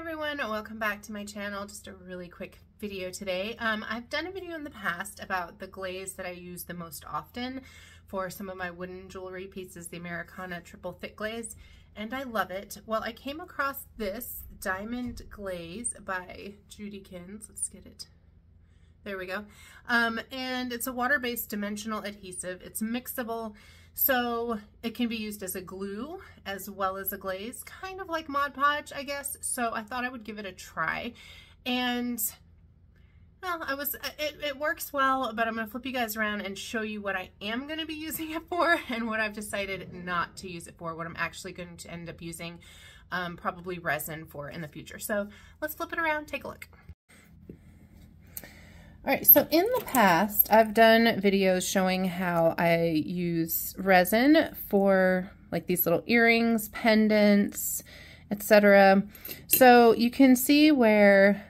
everyone, welcome back to my channel. Just a really quick video today. I've done a video in the past about the glaze that I use the most often for some of my wooden jewelry pieces, the Americana triple thick glaze, and I love it. Well, I came across this diamond glaze by JudiKins. Let's get it. There we go. And it's a water-based dimensional adhesive. It's mixable, so it can be used as a glue as well as a glaze, kind of like Mod Podge, I guess. So I thought I would give it a try. And well, it works well, but I'm gonna flip you guys around and show you what I am gonna be using it for and what I've decided not to use it for, what I'm actually going to end up using probably resin for in the future. So let's flip it around, take a look. All right, so in the past, I've done videos showing how I use resin for like these little earrings, pendants, etc. So you can see where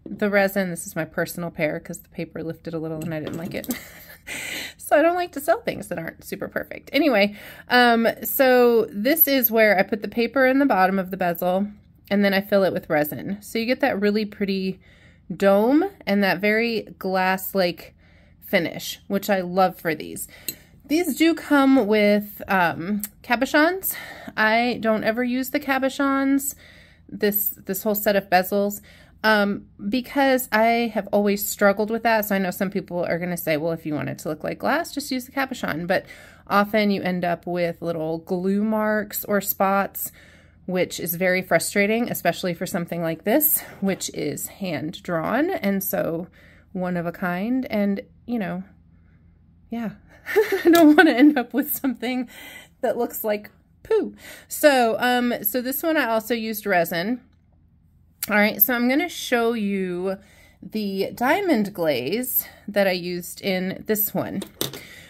the resin, this is my personal pair because the paper lifted a little and I didn't like it. So I don't like to sell things that aren't super perfect. Anyway, so this is where I put the paper in the bottom of the bezel and then I fill it with resin. So you get that really pretty dome and that very glass-like finish, which I love for these. These do come with cabochons. I don't ever use the cabochons, this whole set of bezels, because I have always struggled with that. So I know some people are going to say, well, if you want it to look like glass, just use the cabochon. But often you end up with little glue marks or spots, which is very frustrating, especially for something like this, which is hand drawn and so one of a kind. And, you know, yeah, I don't want to end up with something that looks like poo. So, so this one I also used resin. All right, so I'm going to show you the diamond glaze that I used in this one.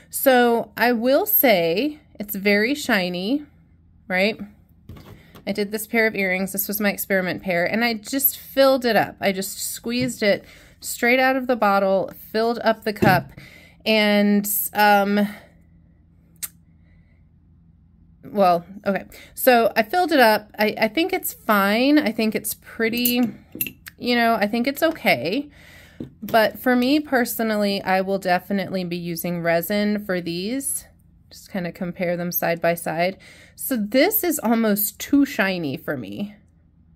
So I will say it's very shiny, right? I did this pair of earrings. This was my experiment pair, and I just filled it up. I just squeezed it straight out of the bottle, filled up the cup, and, well, okay. So I filled it up. I think it's fine. I think it's pretty, you know, I think it's okay. But for me personally, I will definitely be using resin for these. Just kind of compare them side by side. So this is almost too shiny for me,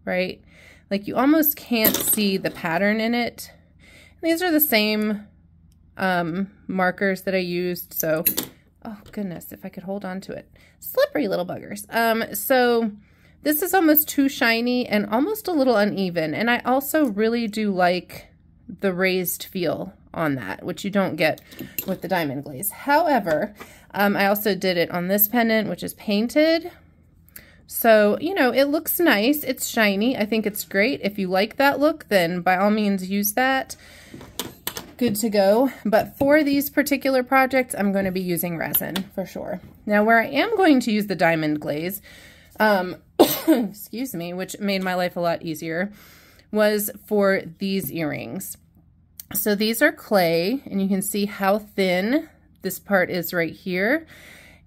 right? Like you almost can't see the pattern in it. And these are the same markers that I used. So, oh goodness, if I could hold on to it. Slippery little buggers. So this is almost too shiny and almost a little uneven. And I also really do like the raised feel on that, which you don't get with the diamond glaze. However, I also did it on this pendant, which is painted. So, you know, it looks nice. It's shiny. I think it's great. If you like that look, then by all means use that. Good to go. But for these particular projects, I'm going to be using resin for sure. Now, where I am going to use the diamond glaze, excuse me, which made my life a lot easier, was for these earrings. So these are clay, and you can see how thin this part is right here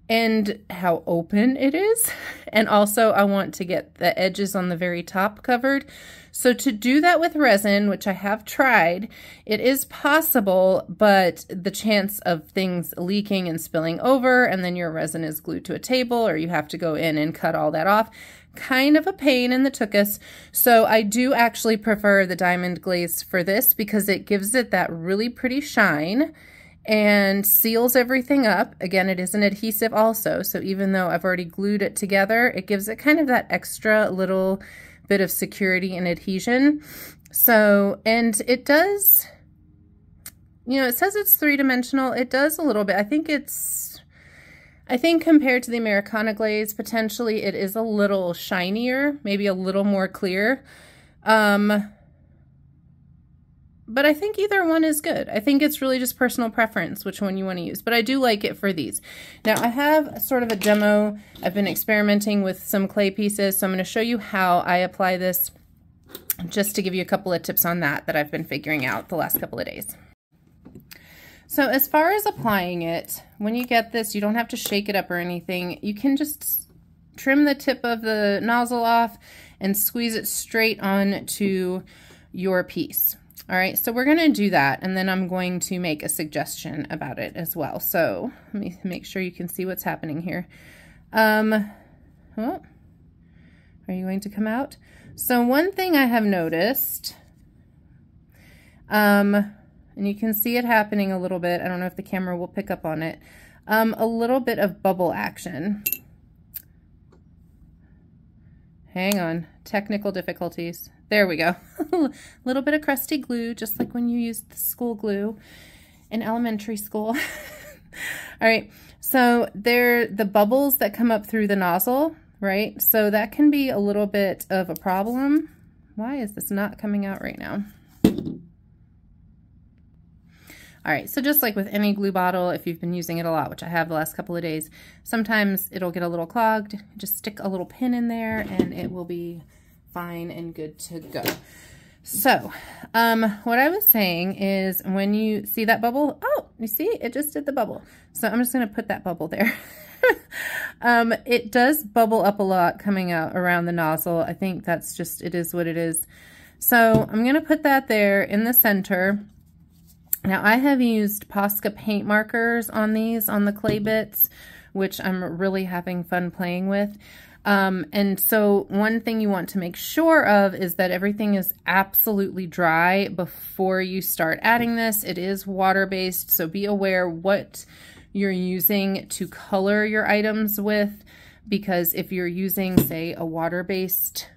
and how open it is. And also I want to get the edges on the very top covered. So to do that with resin, which I have tried, it is possible, but the chance of things leaking and spilling over, and then your resin is glued to a table, or you have to go in and cut all that off, kind of a pain in the tuchus. So I do actually prefer the diamond glaze for this because it gives it that really pretty shine and seals everything up. Again, it is an adhesive also, so even though I've already glued it together, it gives it kind of that extra little bit of security and adhesion. So, and it does, you know, it says it's three-dimensional. It does a little bit. I think compared to the Americana glaze, potentially it is a little shinier, maybe a little more clear. But I think either one is good. I think it's really just personal preference which one you want to use. But I do like it for these. Now I have sort of a demo. I've been experimenting with some clay pieces, so I'm going to show you how I apply this just to give you a couple of tips on that I've been figuring out the last couple of days. So as far as applying it, when you get this, you don't have to shake it up or anything. You can just trim the tip of the nozzle off and squeeze it straight onto your piece. All right, so we're gonna do that, and then I'm going to make a suggestion about it as well. So let me make sure you can see what's happening here. Oh, are you going to come out? So one thing I have noticed, and you can see it happening a little bit. I don't know if the camera will pick up on it. A little bit of bubble action. Hang on, technical difficulties. There we go. A little bit of crusty glue, just like when you used the school glue in elementary school. All right, so the bubbles that come up through the nozzle, right? So that can be a little bit of a problem. Why is this not coming out right now? All right, so just like with any glue bottle, if you've been using it a lot, which I have the last couple of days, sometimes it'll get a little clogged. Just stick a little pin in there and it will be fine and good to go. So what I was saying is when you see that bubble, oh, you see, it just did the bubble. So I'm just gonna put that bubble there. It does bubble up a lot coming out around the nozzle. I think that's just, it is what it is. So I'm gonna put that there in the center. Now I have used Posca paint markers on these, on the clay bits, which I'm really having fun playing with. And so one thing you want to make sure of is that everything is absolutely dry before you start adding this. It is water-based, so be aware what you're using to color your items with, because if you're using, say, a water-based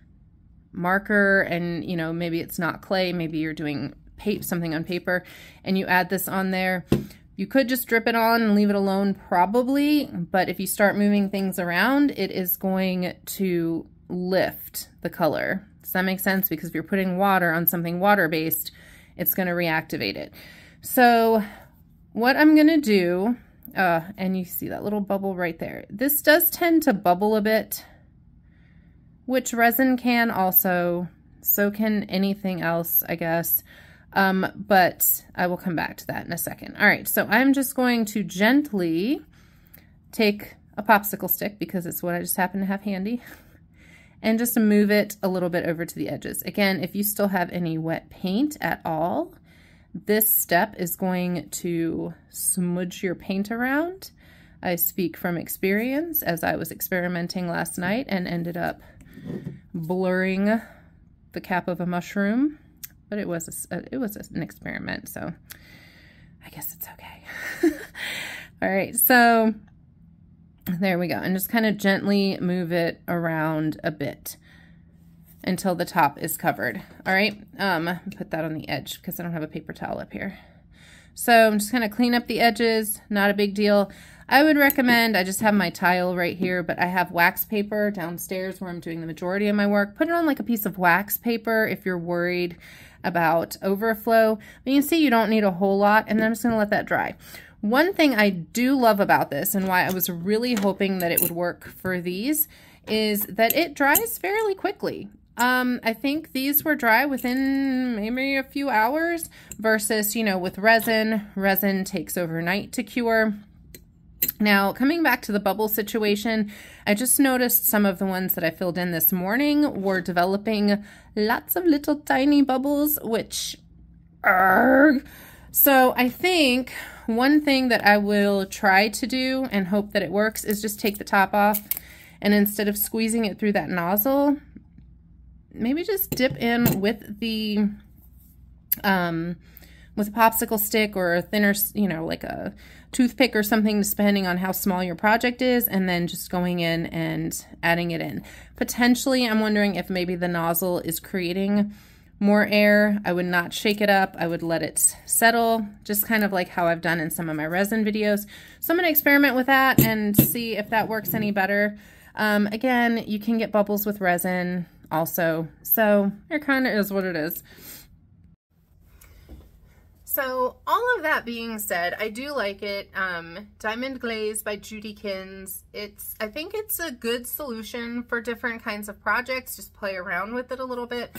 marker and, you know, maybe it's not clay, maybe you're doing something on paper and you add this on there, you could just drip it on and leave it alone probably, but if you start moving things around, it is going to lift the color. Does that make sense? Because if you're putting water on something water-based, it's going to reactivate it. So what I'm going to do, and you see that little bubble right there. This does tend to bubble a bit, which resin can also, so can anything else, I guess. But I will come back to that in a second. All right, so I'm just going to gently take a popsicle stick, because it's what I just happen to have handy, and just move it a little bit over to the edges. Again, if you still have any wet paint at all, this step is going to smudge your paint around. I speak from experience, as I was experimenting last night and ended up blurring the cap of a mushroom. But it was an experiment, so I guess it's okay. All right, so there we go. And just kind of gently move it around a bit until the top is covered. All right, put that on the edge because I don't have a paper towel up here. So I'm just gonna clean up the edges, not a big deal. I would recommend, I just have my tile right here, but I have wax paper downstairs where I'm doing the majority of my work. Put it on like a piece of wax paper if you're worried about overflow. But you can see you don't need a whole lot, and then I'm just gonna let that dry. One thing I do love about this, and why I was really hoping that it would work for these, is that it dries fairly quickly. I think these were dry within maybe a few hours versus, you know, with resin takes overnight to cure. Now, coming back to the bubble situation, I just noticed some of the ones that I filled in this morning were developing lots of little tiny bubbles, which, so I think one thing that I will try to do and hope that it works is just take the top off, and instead of squeezing it through that nozzle, maybe just dip in with the with a popsicle stick or a thinner, you know, like a toothpick or something, depending on how small your project is, and then just going in and adding it in. Potentially, I'm wondering if maybe the nozzle is creating more air. I would not shake it up. I would let it settle, just kind of like how I've done in some of my resin videos. So I'm going to experiment with that and see if that works any better. Again, you can get bubbles with resin also, so it kind of is what it is. So all of that being said, I do like it. Diamond Glaze by JudiKins. I think it's a good solution for different kinds of projects. Just play around with it a little bit.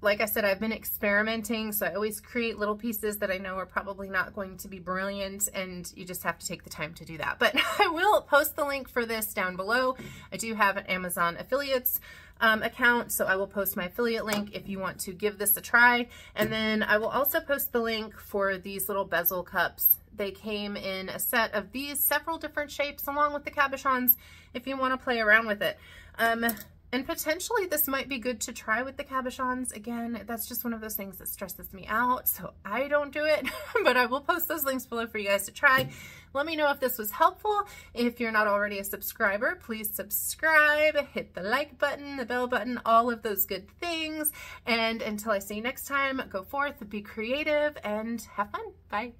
like I said, I've been experimenting, so I always create little pieces that I know are probably not going to be brilliant, and you just have to take the time to do that. But I will post the link for this down below. I do have an Amazon affiliates account, so I will post my affiliate link if you want to give this a try. And then I will also post the link for these little bezel cups. They came in a set of these several different shapes along with the cabochons if you want to play around with it. And potentially this might be good to try with the cabochons. Again, that's just one of those things that stresses me out, so I don't do it, but I will post those links below for you guys to try. Let me know if this was helpful. If you're not already a subscriber, please subscribe, hit the like button, the bell button, all of those good things. And until I see you next time, go forth, be creative, and have fun. Bye.